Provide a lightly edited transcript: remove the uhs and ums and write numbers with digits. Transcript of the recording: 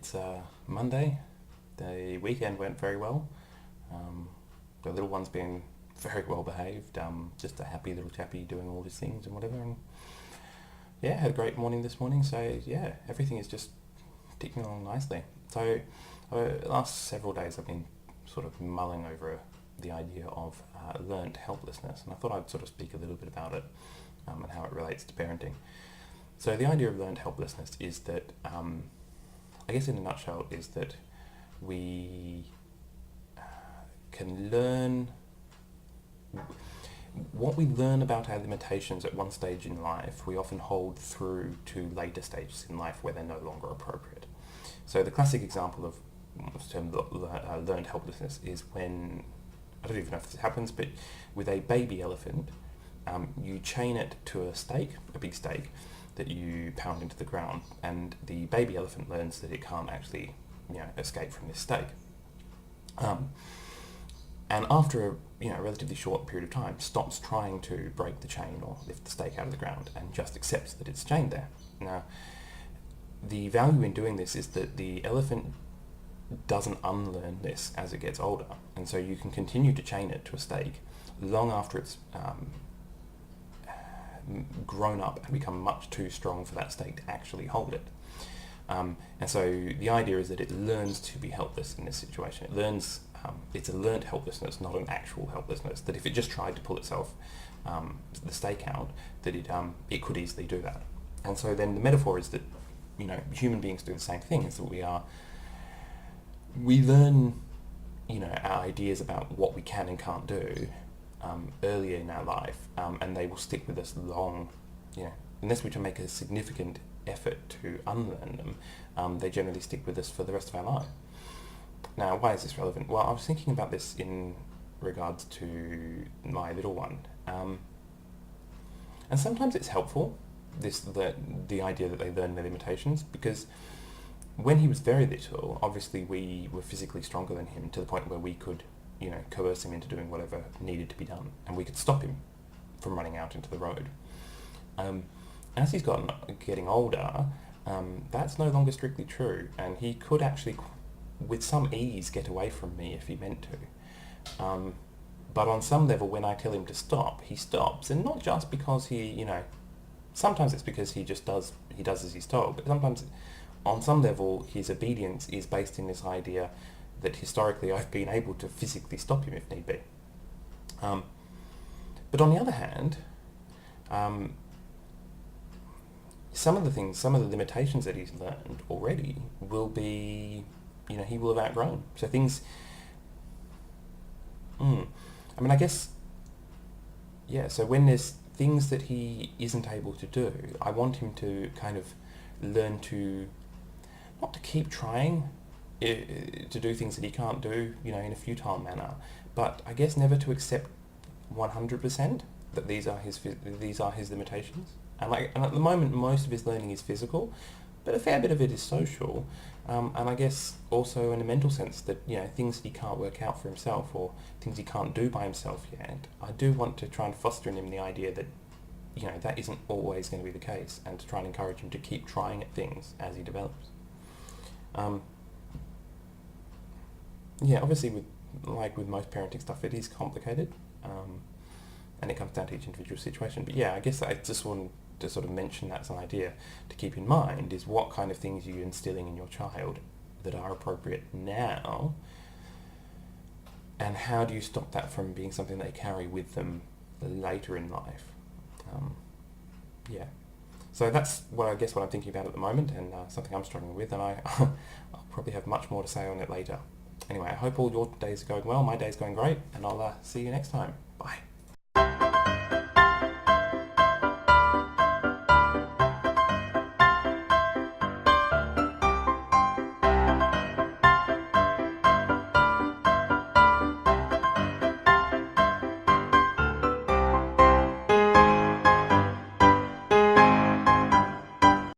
It's Monday. The weekend went very well. The little one's been very well behaved. Just a happy little chappy doing all his things and whatever. And yeah, had a great morning this morning. So yeah, everything is just ticking along nicely. So the last several days I've been sort of mulling over the idea of learnt helplessness, and I thought I'd sort of speak a little bit about it and how it relates to parenting. So the idea of learned helplessness is that, I guess in a nutshell, is that we can learn what we learn about our limitations at one stage in life, we often hold through to later stages in life where they're no longer appropriate. So the classic example of what's termed learned helplessness is when, I don't even know if this happens, but with a baby elephant, you chain it to a stake, a big stake, that you pound into the ground, and the baby elephant learns that it can't actually, escape from this stake. And after a relatively short period of time, stops trying to break the chain or lift the stake out of the ground and just accepts that it's chained there. Now, the value in doing this is that the elephant doesn't unlearn this as it gets older, and so you can continue to chain it to a stake long after it's grown up and become much too strong for that stake to actually hold it. And so the idea is that it learns to be helpless in this situation. It learns, it's a learnt helplessness, not an actual helplessness, that if it just tried to pull itself, the stake out, that it could easily do that. And so then the metaphor is that, human beings do the same thing, is that we learn, our ideas about what we can and can't do earlier in our life, and they will stick with us long, unless we can make a significant effort to unlearn them, they generally stick with us for the rest of our life. Now, why is this relevant? Well, I was thinking about this in regards to my little one, and sometimes it's helpful, the idea that they learn their limitations, because when he was very little, obviously we were physically stronger than him to the point where we could coerce him into doing whatever needed to be done, and we could stop him from running out into the road. As he's getting older, that's no longer strictly true, and he could actually, with some ease, get away from me if he meant to. But on some level, when I tell him to stop, he stops, and not just because he, sometimes it's because he does as he's told, but sometimes, on some level, his obedience is based in this idea that historically I've been able to physically stop him if need be. But on the other hand, some of the limitations that he's learned already will be, he will have outgrown. So things, I guess, so when there's things that he isn't able to do, I want him to kind of learn to, not to keep trying to do things that he can't do, in a futile manner, but I guess never to accept 100% that these are his limitations. And at the moment, most of his learning is physical, but a fair bit of it is social, and I guess also in a mental sense that things that he can't work out for himself or things he can't do by himself yet. I do want to try and foster in him the idea that that isn't always going to be the case, and to try and encourage him to keep trying at things as he develops. Obviously with most parenting stuff, it is complicated, and it comes down to each individual situation. But I guess I just wanted to sort of mention that as an idea to keep in mind, is what kind of things you're instilling in your child that are appropriate now, and how do you stop that from being something they carry with them later in life. So that's what I'm thinking about at the moment, and something I'm struggling with, and I'll probably have much more to say on it later. Anyway, I hope all your days are going well. My day's going great, and I'll see you next time.